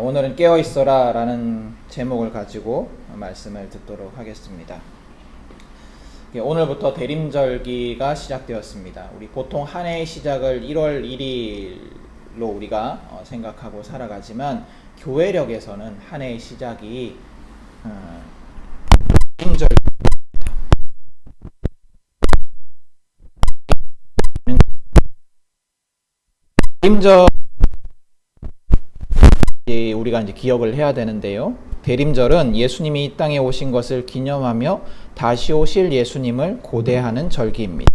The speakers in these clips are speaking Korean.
오늘은 깨어있어라 라는 제목을 가지고 말씀을 듣도록 하겠습니다. 오늘부터 대림절기가 시작되었습니다. 우리 보통 한 해의 시작을 1월 1일로 우리가 생각하고 살아가지만 교회력에서는 한 해의 시작이 대림절기입니다. 대림절 우리가 이제 기억을 해야 되는데요. 대림절은 예수님이 이 땅에 오신 것을 기념하며 다시 오실 예수님을 고대하는 절기입니다.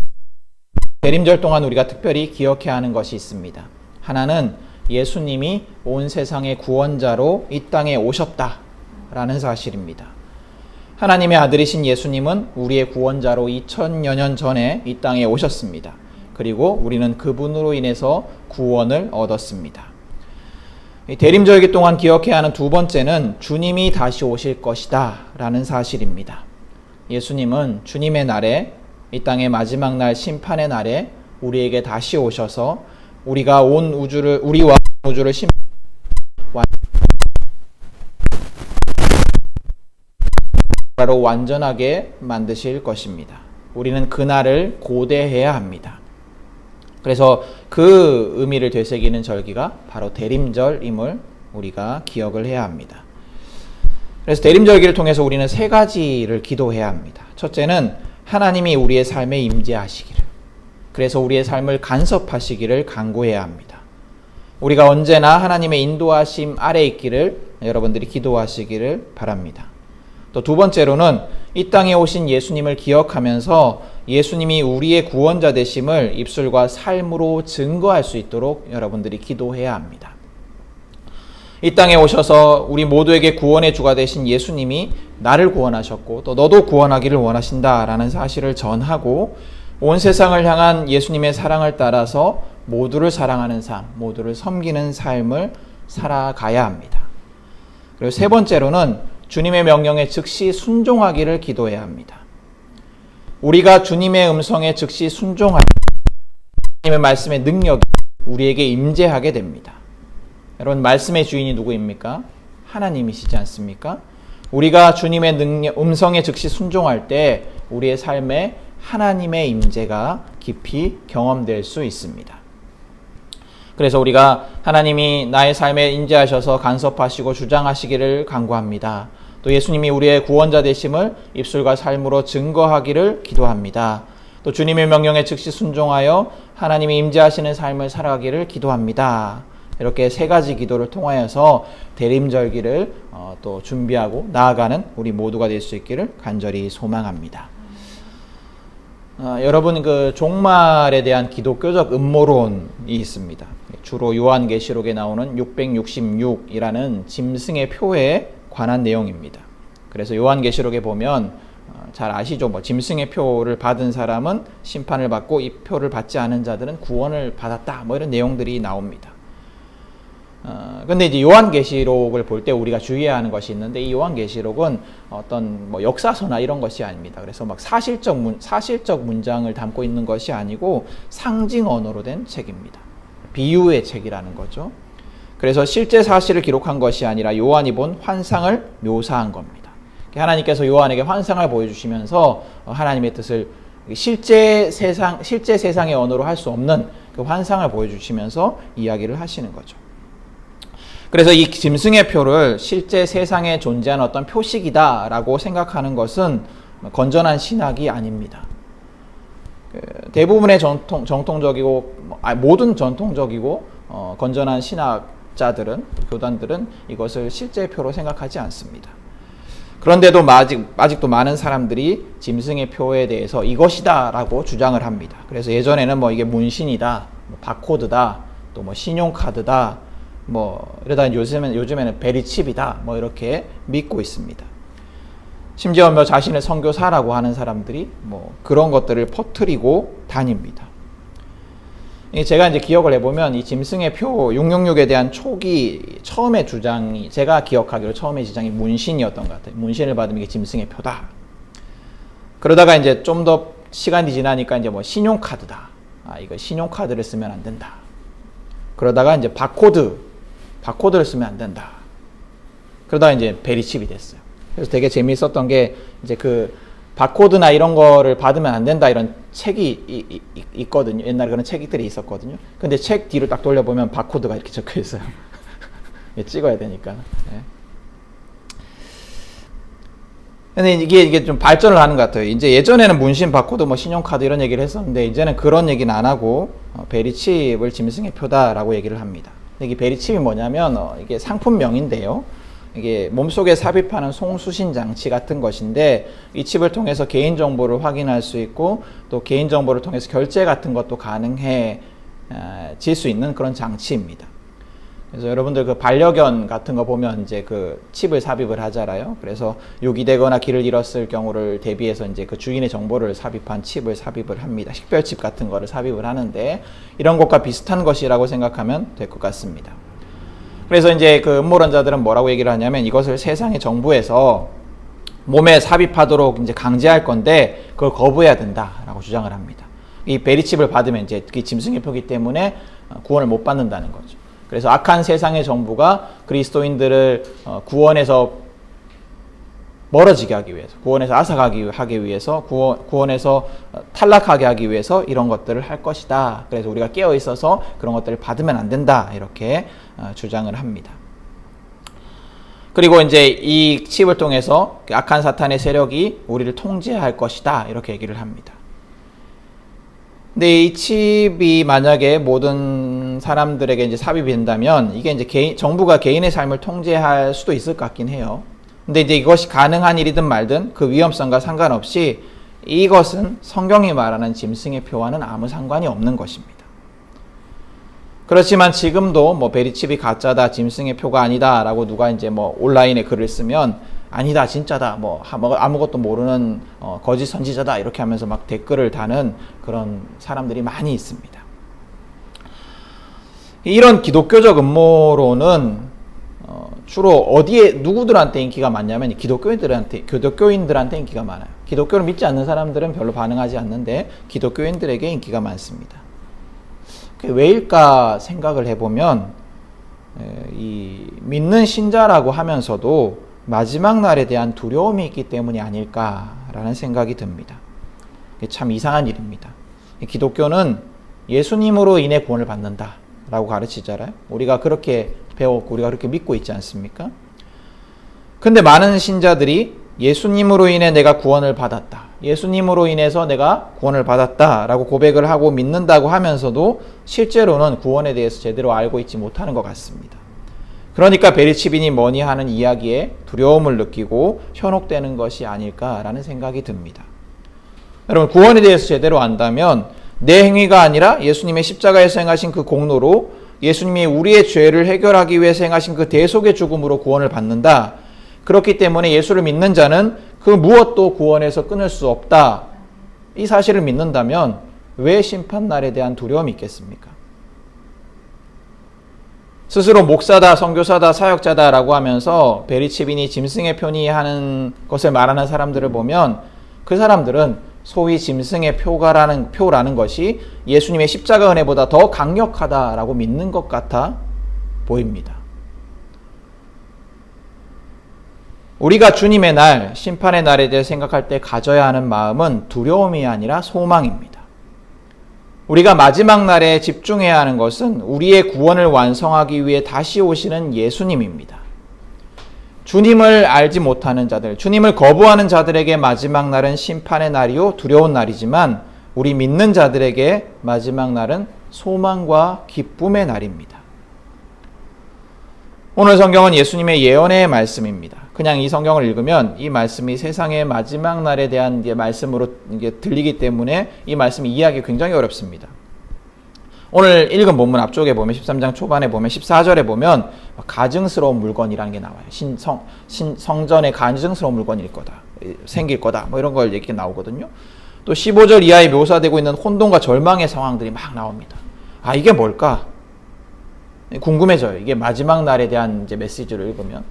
대림절 동안 우리가 특별히 기억해야 하는 것이 있습니다. 하나는 예수님이 온 세상의 구원자로 이 땅에 오셨다라는 사실입니다. 하나님의 아들이신 예수님은 우리의 구원자로 2000여 년 전에 이 땅에 오셨습니다. 그리고 우리는 그분으로 인해서 구원을 얻었습니다. 대림절기 동안 기억해야 하는 두 번째는 주님이 다시 오실 것이다 라는 사실입니다. 예수님은 주님의 날에, 이 땅의 마지막 날 심판의 날에 우리에게 다시 오셔서 우리와 온 우주를 완전하게 만드실 것입니다. 우리는 그날을 고대해야 합니다. 그래서 그 의미를 되새기는 절기가 바로 대림절임을 우리가 기억을 해야 합니다. 그래서 대림절기를 통해서 우리는 세 가지를 기도해야 합니다. 첫째는 하나님이 우리의 삶에 임재하시기를, 그래서 우리의 삶을 간섭하시기를 간구해야 합니다. 우리가 언제나 하나님의 인도하심 아래 있기를 여러분들이 기도하시기를 바랍니다. 또 두 번째로는 이 땅에 오신 예수님을 기억하면서 예수님이 우리의 구원자 되심을 입술과 삶으로 증거할 수 있도록 여러분들이 기도해야 합니다. 이 땅에 오셔서 우리 모두에게 구원의 주가 되신 예수님이 나를 구원하셨고 또 너도 구원하기를 원하신다라는 사실을 전하고 온 세상을 향한 예수님의 사랑을 따라서 모두를 사랑하는 삶, 모두를 섬기는 삶을 살아가야 합니다. 그리고 세 번째로는 주님의 명령에 즉시 순종하기를 기도해야 합니다. 우리가 주님의 음성에 즉시 순종할 때 주님의 말씀의 능력이 우리에게 임재하게 됩니다. 여러분, 말씀의 주인이 누구입니까? 하나님이시지 않습니까? 우리가 주님의 음성에 즉시 순종할 때 우리의 삶에 하나님의 임재가 깊이 경험될 수 있습니다. 그래서 우리가 하나님이 나의 삶에 임재하셔서 간섭하시고 주장하시기를 간구합니다. 또 예수님이 우리의 구원자 되심을 입술과 삶으로 증거하기를 기도합니다. 또 주님의 명령에 즉시 순종하여 하나님이 임재하시는 삶을 살아가기를 기도합니다. 이렇게 세 가지 기도를 통하여서 대림절기를 또 준비하고 나아가는 우리 모두가 될 수 있기를 간절히 소망합니다. 여러분, 그 종말에 대한 기독교적 음모론이 있습니다. 주로 요한계시록에 나오는 666이라는 짐승의 표에 관한 내용입니다. 그래서 요한계시록에 보면 잘 아시죠? 짐승의 표를 받은 사람은 심판을 받고 이 표를 받지 않은 자들은 구원을 받았다. 이런 내용들이 나옵니다. 근데 이제 요한계시록을 볼 때 우리가 주의해야 하는 것이 있는데 이 요한계시록은 어떤 역사서나 이런 것이 아닙니다. 그래서 사실적 문장을 담고 있는 것이 아니고 상징 언어로 된 책입니다. 비유의 책이라는 거죠. 그래서 실제 사실을 기록한 것이 아니라 요한이 본 환상을 묘사한 겁니다. 하나님께서 요한에게 환상을 보여주시면서 하나님의 뜻을 실제 세상의 언어로 할 수 없는 그 환상을 보여주시면서 이야기를 하시는 거죠. 그래서 이 짐승의 표를 실제 세상에 존재하는 어떤 표식이다라고 생각하는 것은 건전한 신학이 아닙니다. 대부분의 정통적이고 모든 전통적이고 건전한 신학자들은, 교단들은 이것을 실제 표로 생각하지 않습니다. 그런데도 아직도 많은 사람들이 짐승의 표에 대해서 이것이다 라고 주장을 합니다. 그래서 예전에는 이게 문신이다, 바코드다, 또 신용카드다, 이러다 요즘에는 베리칩이다, 이렇게 믿고 있습니다. 심지어 자신을 선교사라고 하는 사람들이 그런 것들을 퍼뜨리고 다닙니다. 제가 이제 기억을 해보면 이 짐승의 표 666에 대한 초기 처음의 주장이, 제가 기억하기로 처음의 주장이 문신이었던 것 같아요. 문신을 받으면 이게 짐승의 표다. 그러다가 이제 좀 더 시간이 지나니까 이제 신용카드다. 이거 신용카드를 쓰면 안 된다. 그러다가 이제 바코드를 쓰면 안 된다. 그러다가 이제 베리칩이 됐어요. 그래서 되게 재미있었던 게 이제 그 바코드나 이런 거를 받으면 안 된다 이런 책이 있거든요. 옛날에 그런 책들이 있었거든요. 근데 책 뒤를 딱 돌려보면 바코드가 이렇게 적혀 있어요. 찍어야 되니까. 네. 근데 이게 좀 발전을 하는 것 같아요. 이제 예전에는 문신, 바코드, 뭐 신용카드 이런 얘기를 했었는데 이제는 그런 얘기는 안 하고 베리칩을 짐승의 표다라고 얘기를 합니다. 이게 베리칩이 뭐냐면 이게 상품명인데요. 이게 몸속에 삽입하는 송수신 장치 같은 것인데 이 칩을 통해서 개인정보를 확인할 수 있고 또 개인정보를 통해서 결제 같은 것도 가능해질 수 있는 그런 장치입니다. 그래서 여러분들 그 반려견 같은 거 보면 이제 그 칩을 삽입을 하잖아요. 그래서 유기되거나 길을 잃었을 경우를 대비해서 이제 그 주인의 정보를 삽입한 칩을 삽입을 합니다. 식별칩 같은 거를 삽입을 하는데 이런 것과 비슷한 것이라고 생각하면 될 것 같습니다. 그래서 이제 그 음모론자들은 뭐라고 얘기를 하냐면 이것을 세상의 정부에서 몸에 삽입하도록 이제 강제할 건데 그걸 거부해야 된다라고 주장을 합니다. 이 베리칩을 받으면 이제 그게 짐승의 표기 때문에 구원을 못 받는다는 거죠. 그래서 악한 세상의 정부가 그리스도인들을 구원에서 멀어지게 하기 위해서, 구원에서 앗아가게 위해서, 구원에서 탈락하게 하기 위해서 이런 것들을 할 것이다. 그래서 우리가 깨어 있어서 그런 것들을 받으면 안 된다. 이렇게 주장을 합니다. 그리고 이제 이 칩을 통해서 악한 사탄의 세력이 우리를 통제할 것이다. 이렇게 얘기를 합니다. 근데 이 칩이 만약에 모든 사람들에게 이제 삽입이 된다면 이게 이제 정부가 개인의 삶을 통제할 수도 있을 것 같긴 해요. 근데 이제 이것이 가능한 일이든 말든 그 위험성과 상관없이 이것은 성경이 말하는 짐승의 표와는 아무 상관이 없는 것입니다. 그렇지만 지금도 뭐 베리칩이 가짜다, 짐승의 표가 아니다 라고 누가 이제 뭐 온라인에 글을 쓰면 아니다, 진짜다, 뭐 아무것도 모르는 거짓 선지자다 이렇게 하면서 막 댓글을 다는 그런 사람들이 많이 있습니다. 이런 기독교적 음모론은 주로 누구들한테 인기가 많냐면 기독교인들한테 인기가 많아요. 기독교를 믿지 않는 사람들은 별로 반응하지 않는데 기독교인들에게 인기가 많습니다. 그게 왜일까 생각을 해보면 이 믿는 신자라고 하면서도 마지막 날에 대한 두려움이 있기 때문이 아닐까라는 생각이 듭니다. 이게 참 이상한 일입니다. 기독교는 예수님으로 인해 구원을 받는다라고 가르치잖아요. 우리가 그렇게 배웠고 우리가 그렇게 믿고 있지 않습니까? 근데 많은 신자들이 예수님으로 인해 내가 구원을 받았다. 예수님으로 인해서 내가 구원을 받았다 라고 고백을 하고 믿는다고 하면서도 실제로는 구원에 대해서 제대로 알고 있지 못하는 것 같습니다. 그러니까 베리칩이니 뭐니 하는 이야기에 두려움을 느끼고 현혹되는 것이 아닐까라는 생각이 듭니다. 여러분, 구원에 대해서 제대로 안다면 내 행위가 아니라 예수님의 십자가에서 행하신 그 공로로 예수님이 우리의 죄를 해결하기 위해서 행하신 그 대속의 죽음으로 구원을 받는다. 그렇기 때문에 예수를 믿는 자는 그 무엇도 구원에서 끊을 수 없다. 이 사실을 믿는다면 왜 심판날에 대한 두려움이 있겠습니까? 스스로 목사다, 선교사다, 사역자다 라고 하면서 베리칩이니 짐승의 표니 하는 것을 말하는 사람들을 보면 그 사람들은 소위 짐승의 표라는 것이 예수님의 십자가 은혜보다 더 강력하다라고 믿는 것 같아 보입니다. 우리가 주님의 날, 심판의 날에 대해 생각할 때 가져야 하는 마음은 두려움이 아니라 소망입니다. 우리가 마지막 날에 집중해야 하는 것은 우리의 구원을 완성하기 위해 다시 오시는 예수님입니다. 주님을 알지 못하는 자들, 주님을 거부하는 자들에게 마지막 날은 심판의 날이요 두려운 날이지만 우리 믿는 자들에게 마지막 날은 소망과 기쁨의 날입니다. 오늘 성경은 예수님의 예언의 말씀입니다. 그냥 이 성경을 읽으면 이 말씀이 세상의 마지막 날에 대한 말씀으로 들리기 때문에 이 말씀이 이해하기 굉장히 어렵습니다. 오늘 읽은 본문 앞쪽에 보면 13장 초반에 보면 14절에 보면 가증스러운 물건이라는 게 나와요. 성전에 가증스러운 물건일 거다. 생길 거다. 뭐 이런 걸 얘기가 나오거든요. 또 15절 이하에 묘사되고 있는 혼돈과 절망의 상황들이 막 나옵니다. 아, 이게 뭘까? 궁금해져요. 이게 마지막 날에 대한 이제 메시지를 읽으면.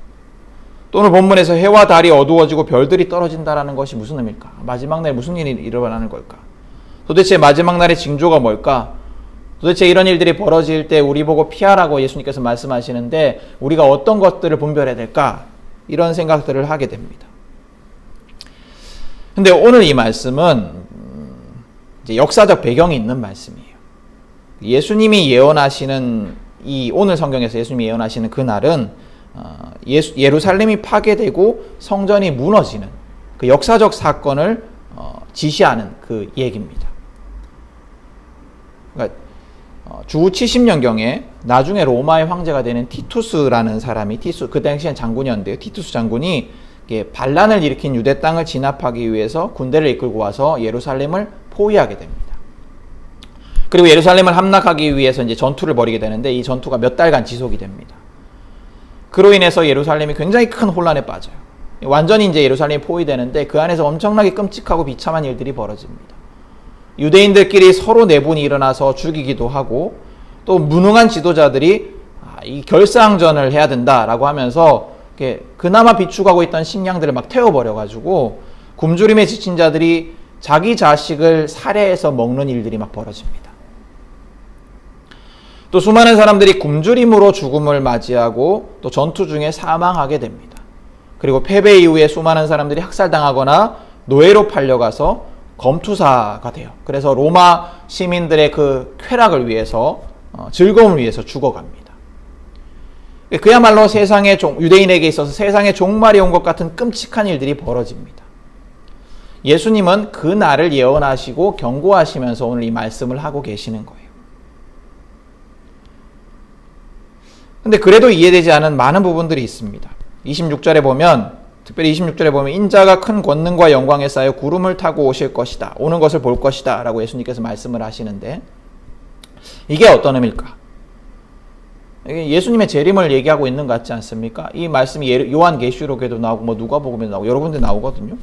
또 오늘 본문에서 해와 달이 어두워지고 별들이 떨어진다라는 것이 무슨 의미일까? 마지막 날에 무슨 일이 일어나는 걸까? 도대체 마지막 날의 징조가 뭘까? 도대체 이런 일들이 벌어질 때 우리 보고 피하라고 예수님께서 말씀하시는데 우리가 어떤 것들을 분별해야 될까? 이런 생각들을 하게 됩니다. 근데 오늘 이 말씀은 이제 역사적 배경이 있는 말씀이에요. 예수님이 예언하시는 이 오늘 성경에서 예수님이 예언하시는 그 날은 예루살렘이 파괴되고 성전이 무너지는 그 역사적 사건을 지시하는 그 얘기입니다. 그러니까 주 70년경에 나중에 로마의 황제가 되는 티투스라는 사람이 그 당시엔 장군이었는데요. 티투스 장군이 반란을 일으킨 유대 땅을 진압하기 위해서 군대를 이끌고 와서 예루살렘을 포위하게 됩니다. 그리고 예루살렘을 함락하기 위해서 이제 전투를 벌이게 되는데 이 전투가 몇 달간 지속이 됩니다. 그로 인해서 예루살렘이 굉장히 큰 혼란에 빠져요. 완전히 이제 예루살렘이 포위되는데 그 안에서 엄청나게 끔찍하고 비참한 일들이 벌어집니다. 유대인들끼리 서로 내분이 일어나서 죽이기도 하고 또 무능한 지도자들이 이 결사항전을 해야 된다라고 하면서 그나마 비축하고 있던 식량들을 막 태워버려가지고 굶주림에 지친 자들이 자기 자식을 살해해서 먹는 일들이 막 벌어집니다. 또 수많은 사람들이 굶주림으로 죽음을 맞이하고 또 전투 중에 사망하게 됩니다. 그리고 패배 이후에 수많은 사람들이 학살당하거나 노예로 팔려가서 검투사가 돼요. 그래서 로마 시민들의 그 쾌락을 위해서 즐거움을 위해서 죽어갑니다. 그야말로 유대인에게 있어서 세상의 종말이 온 것 같은 끔찍한 일들이 벌어집니다. 예수님은 그 날을 예언하시고 경고하시면서 오늘 이 말씀을 하고 계시는 거예요. 근데 그래도 이해되지 않은 많은 부분들이 있습니다. 26절에 보면 특별히 26절에 보면 인자가 큰 권능과 영광에 쌓여 구름을 타고 오실 것이다. 오는 것을 볼 것이다. 라고 예수님께서 말씀을 하시는데 이게 어떤 의미일까? 예수님의 재림을 얘기하고 있는 것 같지 않습니까? 이 말씀이 요한계시록에도 나오고 뭐 누가복음에도 나오고 여러 군데 나오거든요.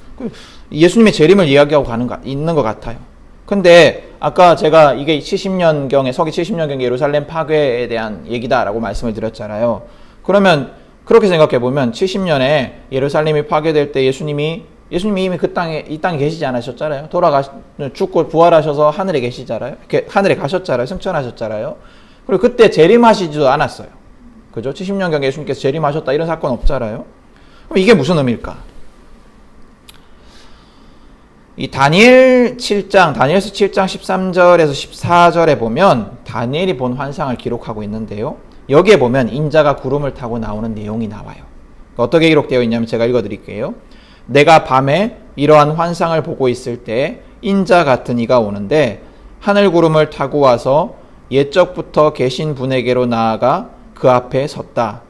예수님의 재림을 이야기하고 있는 것 같아요. 근데 아까 제가 이게 70년경에 서기 70년경에 예루살렘 파괴에 대한 얘기다라고 말씀을 드렸잖아요. 그러면 그렇게 생각해 보면 70년에 예루살렘이 파괴될 때 예수님이 이미 이 땅에 계시지 않으셨잖아요. 죽고 부활하셔서 하늘에 계시잖아요. 하늘에 가셨잖아요. 승천하셨잖아요. 그리고 그때 재림하시지도 않았어요. 그죠? 70년경에 예수님께서 재림하셨다 이런 사건 없잖아요. 그럼 이게 무슨 의미일까? 이 다니엘서 7장 13절에서 14절에 보면 다니엘이 본 환상을 기록하고 있는데요. 여기에 보면 인자가 구름을 타고 나오는 내용이 나와요. 어떻게 기록되어 있냐면 제가 읽어드릴게요. 내가 밤에 이러한 환상을 보고 있을 때 인자 같은 이가 오는데 하늘 구름을 타고 와서 옛적부터 계신 분에게로 나아가 그 앞에 섰다.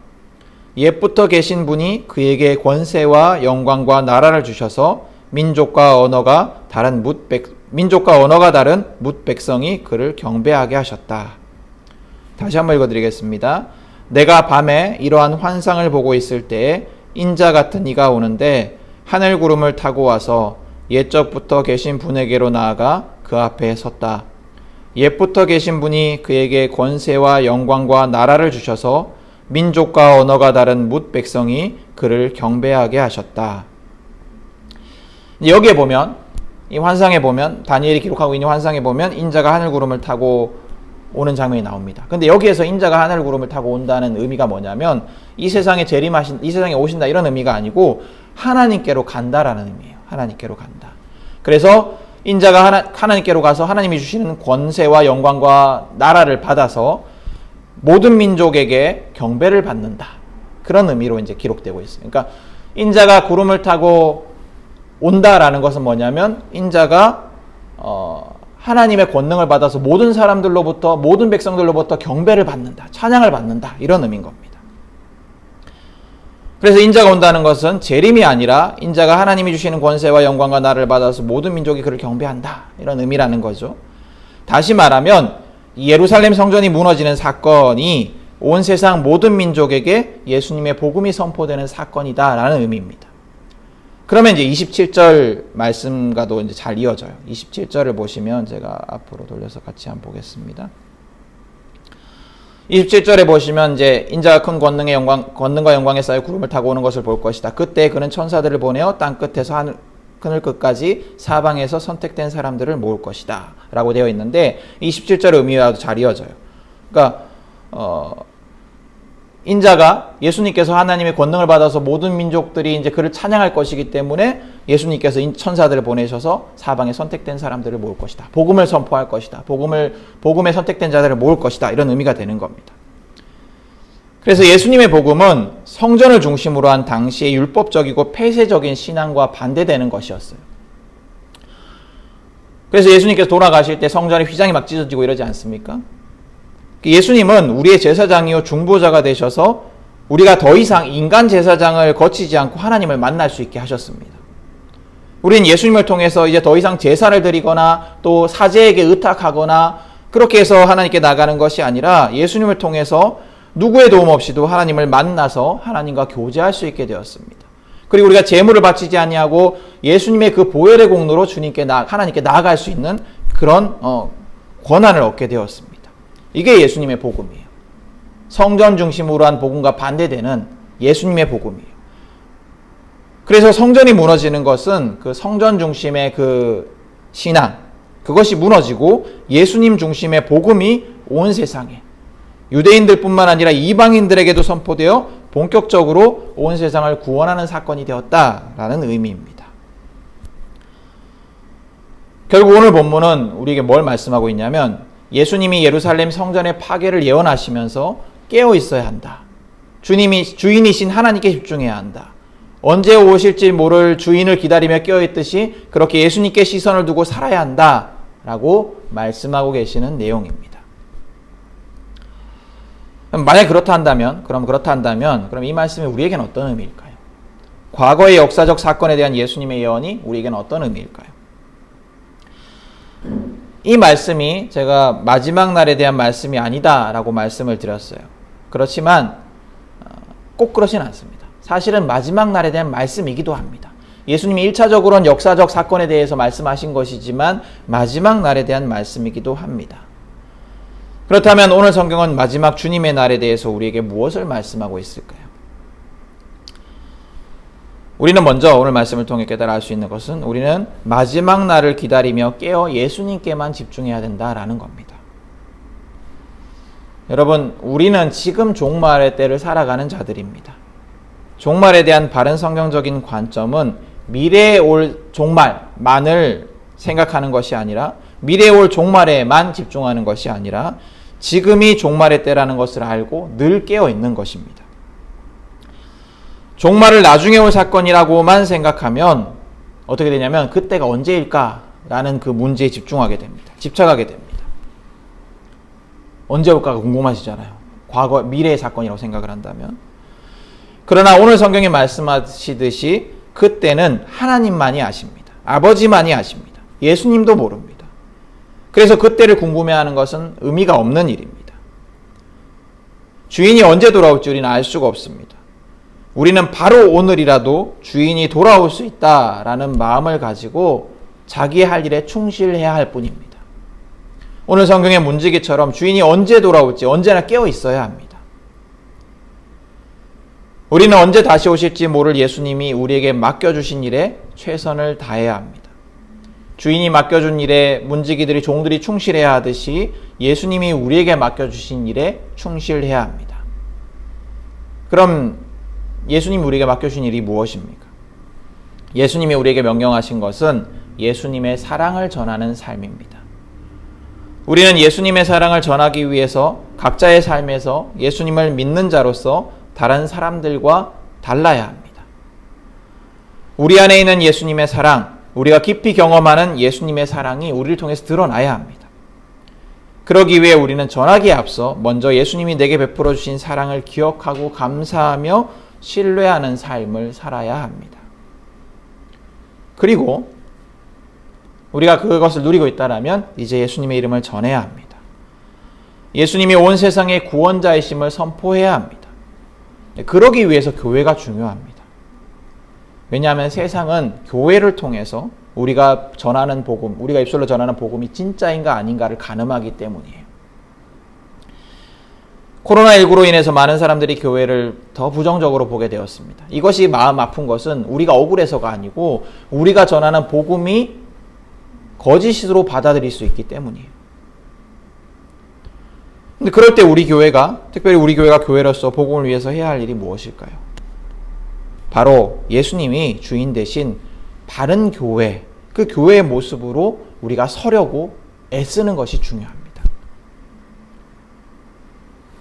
옛부터 계신 분이 그에게 권세와 영광과 나라를 주셔서 민족과 언어가 다른 뭇 백성이 그를 경배하게 하셨다. 다시 한번 읽어드리겠습니다. 내가 밤에 이러한 환상을 보고 있을 때에 인자 같은 이가 오는데 하늘 구름을 타고 와서 옛적부터 계신 분에게로 나아가 그 앞에 섰다. 옛부터 계신 분이 그에게 권세와 영광과 나라를 주셔서 민족과 언어가 다른 뭇 백성이 그를 경배하게 하셨다. 여기에 보면 이 환상에 보면 다니엘이 기록하고 있는 환상에 보면 인자가 하늘 구름을 타고 오는 장면이 나옵니다. 근데 여기에서 인자가 하늘 구름을 타고 온다는 의미가 뭐냐면 이 세상에 오신다 이런 의미가 아니고 하나님께로 간다라는 의미예요. 하나님께로 간다. 그래서 인자가 하나님께로 가서 하나님이 주시는 권세와 영광과 나라를 받아서 모든 민족에게 경배를 받는다. 그런 의미로 이제 기록되고 있어요. 그러니까 인자가 구름을 타고 온다라는 것은 뭐냐면 인자가 하나님의 권능을 받아서 모든 사람들로부터 모든 백성들로부터 경배를 받는다. 찬양을 받는다. 이런 의미인 겁니다. 그래서 인자가 온다는 것은 재림이 아니라 인자가 하나님이 주시는 권세와 영광과 나라를 받아서 모든 민족이 그를 경배한다. 이런 의미라는 거죠. 다시 말하면 예루살렘 성전이 무너지는 사건이 온 세상 모든 민족에게 예수님의 복음이 선포되는 사건이다라는 의미입니다. 그러면 이제 27절 말씀과도 이제 잘 이어져요. 27절을 보시면 제가 앞으로 돌려서 같이 한번 보겠습니다. 27절에 보시면 이제 인자가 큰 권능과 영광에 쌓여 구름을 타고 오는 것을 볼 것이다. 그때 그는 천사들을 보내어 땅 끝에서 하늘 끝까지 사방에서 선택된 사람들을 모을 것이다. 라고 되어 있는데 27절 의미와도 잘 이어져요. 그러니까 인자가 예수님께서 하나님의 권능을 받아서 모든 민족들이 이제 그를 찬양할 것이기 때문에 예수님께서 천사들을 보내셔서 사방에 선택된 사람들을 모을 것이다. 복음을 선포할 것이다. 복음에 선택된 자들을 모을 것이다. 이런 의미가 되는 겁니다. 그래서 예수님의 복음은 성전을 중심으로 한 당시의 율법적이고 폐쇄적인 신앙과 반대되는 것이었어요. 그래서 예수님께서 돌아가실 때 성전의 휘장이 막 찢어지고 이러지 않습니까? 예수님은 우리의 제사장이요 중보자가 되셔서 우리가 더 이상 인간 제사장을 거치지 않고 하나님을 만날 수 있게 하셨습니다. 우리는 예수님을 통해서 이제 더 이상 제사를 드리거나 또 사제에게 의탁하거나 그렇게 해서 하나님께 나가는 것이 아니라 예수님을 통해서 누구의 도움 없이도 하나님을 만나서 하나님과 교제할 수 있게 되었습니다. 그리고 우리가 제물을 바치지 아니하고 예수님의 그 보혈의 공로로 하나님께 나아갈 수 있는 그런 권한을 얻게 되었습니다. 이게 예수님의 복음이에요. 성전 중심으로 한 복음과 반대되는 예수님의 복음이에요. 그래서 성전이 무너지는 것은 그 성전 중심의 그 신앙, 그것이 무너지고 예수님 중심의 복음이 온 세상에 유대인들뿐만 아니라 이방인들에게도 선포되어 본격적으로 온 세상을 구원하는 사건이 되었다라는 의미입니다. 결국 오늘 본문은 우리에게 뭘 말씀하고 있냐면 예수님이 예루살렘 성전의 파괴를 예언하시면서 깨어 있어야 한다. 주인이신 하나님께 집중해야 한다. 언제 오실지 모를 주인을 기다리며 깨어 있듯이 그렇게 예수님께 시선을 두고 살아야 한다라고 말씀하고 계시는 내용입니다. 만약 그렇다 한다면 그럼 이 말씀이 우리에게는 어떤 의미일까요? 과거의 역사적 사건에 대한 예수님의 예언이 우리에게는 어떤 의미일까요? 이 말씀이 제가 마지막 날에 대한 말씀이 아니다라고 말씀을 드렸어요. 그렇지만 꼭 그렇진 않습니다. 사실은 마지막 날에 대한 말씀이기도 합니다. 예수님이 1차적으로는 역사적 사건에 대해서 말씀하신 것이지만 마지막 날에 대한 말씀이기도 합니다. 그렇다면 오늘 성경은 마지막 주님의 날에 대해서 우리에게 무엇을 말씀하고 있을까요? 우리는 먼저 오늘 말씀을 통해 깨달아 알 수 있는 것은 우리는 마지막 날을 기다리며 깨어 예수님께만 집중해야 된다라는 겁니다. 여러분, 우리는 지금 종말의 때를 살아가는 자들입니다. 종말에 대한 바른 성경적인 관점은 미래에 올 종말만을 생각하는 것이 아니라 미래에 올 종말에만 집중하는 것이 아니라 지금이 종말의 때라는 것을 알고 늘 깨어 있는 것입니다. 종말을 나중에 올 사건이라고만 생각하면 어떻게 되냐면 그때가 언제일까라는 그 문제에 집착하게 됩니다. 언제 올까가 궁금하시잖아요. 과거, 미래의 사건이라고 생각을 한다면. 그러나 오늘 성경에 말씀하시듯이 그때는 하나님만이 아십니다. 아버지만이 아십니다. 예수님도 모릅니다. 그래서 그때를 궁금해하는 것은 의미가 없는 일입니다. 주인이 언제 돌아올지 우리는 알 수가 없습니다. 우리는 바로 오늘이라도 주인이 돌아올 수 있다라는 마음을 가지고 자기의 할 일에 충실해야 할 뿐입니다. 오늘 성경의 문지기처럼 주인이 언제 돌아올지 언제나 깨어 있어야 합니다. 우리는 언제 다시 오실지 모를 예수님이 우리에게 맡겨주신 일에 최선을 다해야 합니다. 주인이 맡겨준 일에 문지기들이 종들이 충실해야 하듯이 예수님이 우리에게 맡겨주신 일에 충실해야 합니다. 그럼 예수님이 우리에게 맡겨주신 일이 무엇입니까? 예수님이 우리에게 명령하신 것은 예수님의 사랑을 전하는 삶입니다. 우리는 예수님의 사랑을 전하기 위해서 각자의 삶에서 예수님을 믿는 자로서 다른 사람들과 달라야 합니다. 우리 안에 있는 예수님의 사랑, 우리가 깊이 경험하는 예수님의 사랑이 우리를 통해서 드러나야 합니다. 그러기 위해 우리는 전하기에 앞서 먼저 예수님이 내게 베풀어 주신 사랑을 기억하고 감사하며 신뢰하는 삶을 살아야 합니다. 그리고 우리가 그것을 누리고 있다면 이제 예수님의 이름을 전해야 합니다. 예수님이 온 세상의 구원자이심을 선포해야 합니다. 그러기 위해서 교회가 중요합니다. 왜냐하면 세상은 교회를 통해서 우리가 전하는 복음, 우리가 입술로 전하는 복음이 진짜인가 아닌가를 가늠하기 때문이에요. 코로나19로 인해서 많은 사람들이 교회를 더 부정적으로 보게 되었습니다. 이것이 마음 아픈 것은 우리가 억울해서가 아니고 우리가 전하는 복음이 거짓으로 받아들일 수 있기 때문이에요. 근데 그럴 때 우리 교회가, 특별히 우리 교회가 교회로서 복음을 위해서 해야 할 일이 무엇일까요? 바로 예수님이 주인 되신 바른 교회, 그 교회의 모습으로 우리가 서려고 애쓰는 것이 중요합니다.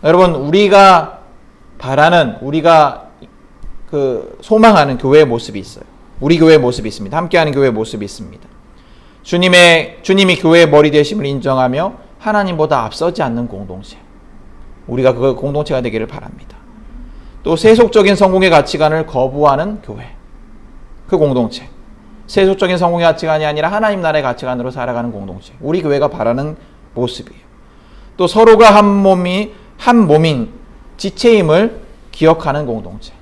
여러분, 우리가 바라는, 우리가 소망하는 교회의 모습이 있어요. 우리 교회의 모습이 있습니다. 함께하는 교회의 모습이 있습니다. 주님이 교회의 머리 되심을 인정하며 하나님보다 앞서지 않는 공동체. 우리가 그 공동체가 되기를 바랍니다. 또 세속적인 성공의 가치관을 거부하는 교회. 그 공동체. 세속적인 성공의 가치관이 아니라 하나님 나라의 가치관으로 살아가는 공동체. 우리 교회가 바라는 모습이에요. 또 서로가 한 몸인 지체임을 기억하는 공동체.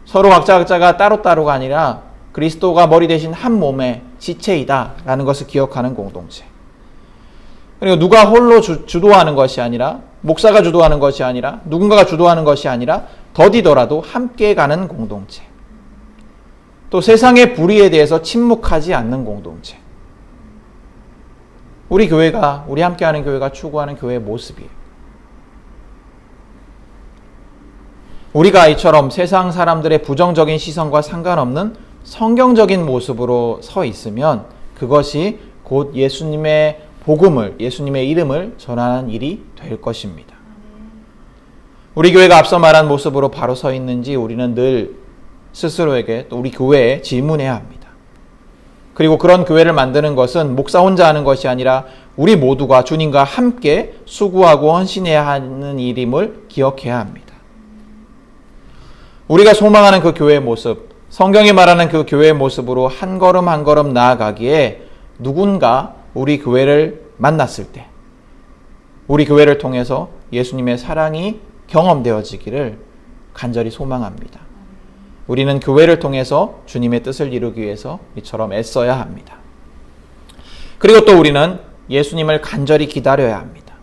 서로 각자가 따로따로가 아니라 그리스도가 머리 대신 한 몸의 지체이다라는 것을 기억하는 공동체. 그리고 누가 홀로 주도하는 것이 아니라, 목사가 주도하는 것이 아니라, 누군가가 주도하는 것이 아니라 더디더라도 함께 가는 공동체. 또 세상의 불의에 대해서 침묵하지 않는 공동체. 우리 교회가, 우리 함께하는 교회가 추구하는 교회의 모습이에요. 우리가 이처럼 세상 사람들의 부정적인 시선과 상관없는 성경적인 모습으로 서 있으면 그것이 곧 예수님의 복음을, 예수님의 이름을 전하는 일이 될 것입니다. 우리 교회가 앞서 말한 모습으로 바로 서 있는지 우리는 늘 스스로에게, 또 우리 교회에 질문해야 합니다. 그리고 그런 교회를 만드는 것은 목사 혼자 하는 것이 아니라 우리 모두가 주님과 함께 수고하고 헌신해야 하는 일임을 기억해야 합니다. 우리가 소망하는 그 교회의 모습, 성경이 말하는 그 교회의 모습으로 한 걸음 한 걸음 나아가기에 누군가 우리 교회를 만났을 때, 우리 교회를 통해서 예수님의 사랑이 경험되어지기를 간절히 소망합니다. 우리는 교회를 통해서 주님의 뜻을 이루기 위해서 이처럼 애써야 합니다. 그리고 또 우리는 예수님을 간절히 기다려야 합니다.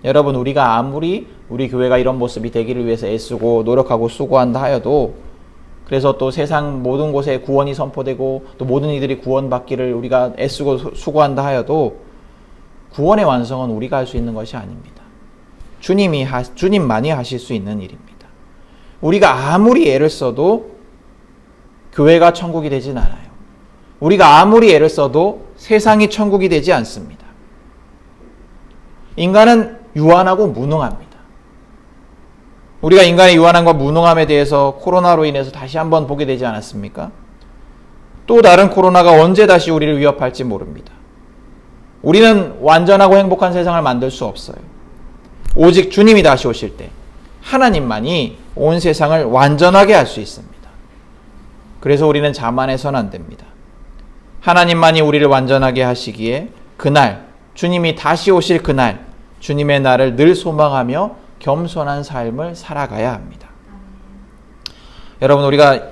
여러분, 우리가 아무리 우리 교회가 이런 모습이 되기를 위해서 애쓰고 노력하고 수고한다 하여도, 그래서 또 세상 모든 곳에 구원이 선포되고 또 모든 이들이 구원받기를 우리가 애쓰고 수고한다 하여도 구원의 완성은 우리가 할 수 있는 것이 아닙니다. 주님만이 하실 수 있는 일입니다. 우리가 아무리 애를 써도 교회가 천국이 되진 않아요. 우리가 아무리 애를 써도 세상이 천국이 되지 않습니다. 인간은 유한하고 무능합니다. 우리가 인간의 유한함과 무능함에 대해서 코로나로 인해서 다시 한번 보게 되지 않았습니까? 또 다른 코로나가 언제 다시 우리를 위협할지 모릅니다. 우리는 완전하고 행복한 세상을 만들 수 없어요. 오직 주님이 다시 오실 때 하나님만이 온 세상을 완전하게 할 수 있습니다. 그래서 우리는 자만해서는 안 됩니다. 하나님만이 우리를 완전하게 하시기에 그날, 주님이 다시 오실 그날, 주님의 날을 늘 소망하며 겸손한 삶을 살아가야 합니다. 여러분, 우리가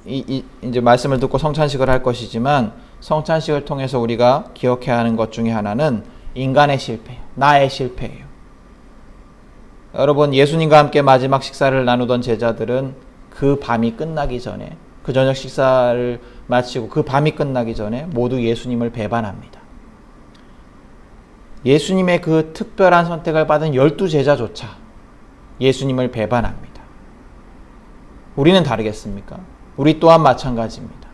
이제 말씀을 듣고 성찬식을 할 것이지만 성찬식을 통해서 우리가 기억해야 하는 것 중에 하나는 인간의 실패, 나의 실패예요. 여러분, 예수님과 함께 마지막 식사를 나누던 제자들은 그 밤이 끝나기 전에, 그 저녁 식사를 마치고 그 밤이 끝나기 전에 모두 예수님을 배반합니다. 예수님의 그 특별한 선택을 받은 12제자조차 예수님을 배반합니다. 우리는 다르겠습니까? 우리 또한 마찬가지입니다.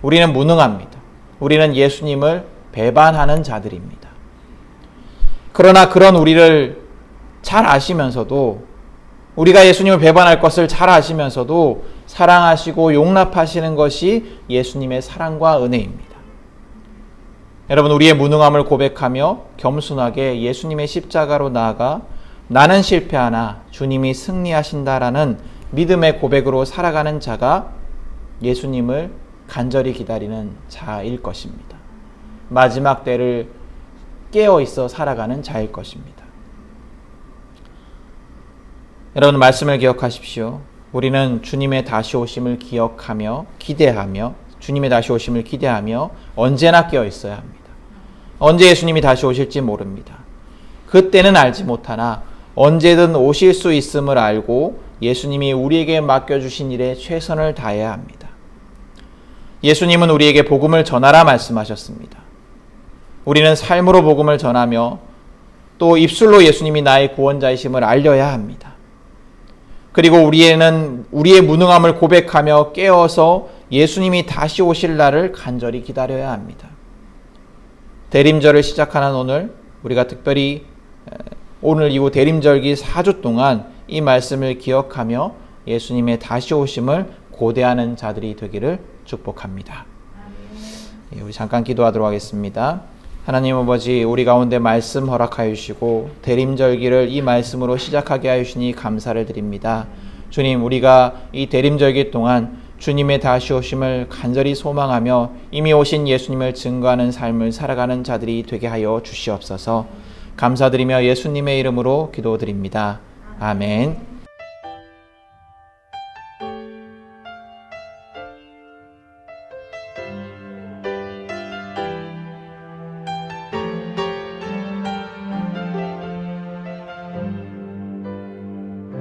우리는 무능합니다. 우리는 예수님을 배반하는 자들입니다. 그러나 그런 우리를 잘 아시면서도, 우리가 예수님을 배반할 것을 잘 아시면서도 사랑하시고 용납하시는 것이 예수님의 사랑과 은혜입니다. 여러분, 우리의 무능함을 고백하며 겸손하게 예수님의 십자가로 나아가 나는 실패하나 주님이 승리하신다라는 믿음의 고백으로 살아가는 자가 예수님을 간절히 기다리는 자일 것입니다. 마지막 때를 깨어 있어 살아가는 자일 것입니다. 여러분, 말씀을 기억하십시오. 우리는 주님의 다시 오심을 기억하며 기대하며, 주님의 다시 오심을 기대하며 언제나 깨어 있어야 합니다. 언제 예수님이 다시 오실지 모릅니다. 그때는 알지 못하나 언제든 오실 수 있음을 알고 예수님이 우리에게 맡겨주신 일에 최선을 다해야 합니다. 예수님은 우리에게 복음을 전하라 말씀하셨습니다. 우리는 삶으로 복음을 전하며 또 입술로 예수님이 나의 구원자이심을 알려야 합니다. 그리고 우리의 무능함을 고백하며 깨어서 예수님이 다시 오실 날을 간절히 기다려야 합니다. 대림절을 시작하는 오늘, 우리가 특별히 오늘 이후 대림절기 4주 동안 이 말씀을 기억하며 예수님의 다시 오심을 고대하는 자들이 되기를 축복합니다. 우리 잠깐 기도하도록 하겠습니다. 하나님 아버지, 우리 가운데 말씀 허락하여 주시고 대림절기를 이 말씀으로 시작하게 하여 주시니 감사를 드립니다. 주님, 우리가 이 대림절기 동안 주님의 다시 오심을 간절히 소망하며 이미 오신 예수님을 증거하는 삶을 살아가는 자들이 되게 하여 주시옵소서. 감사드리며 예수님의 이름으로 기도드립니다. 아멘.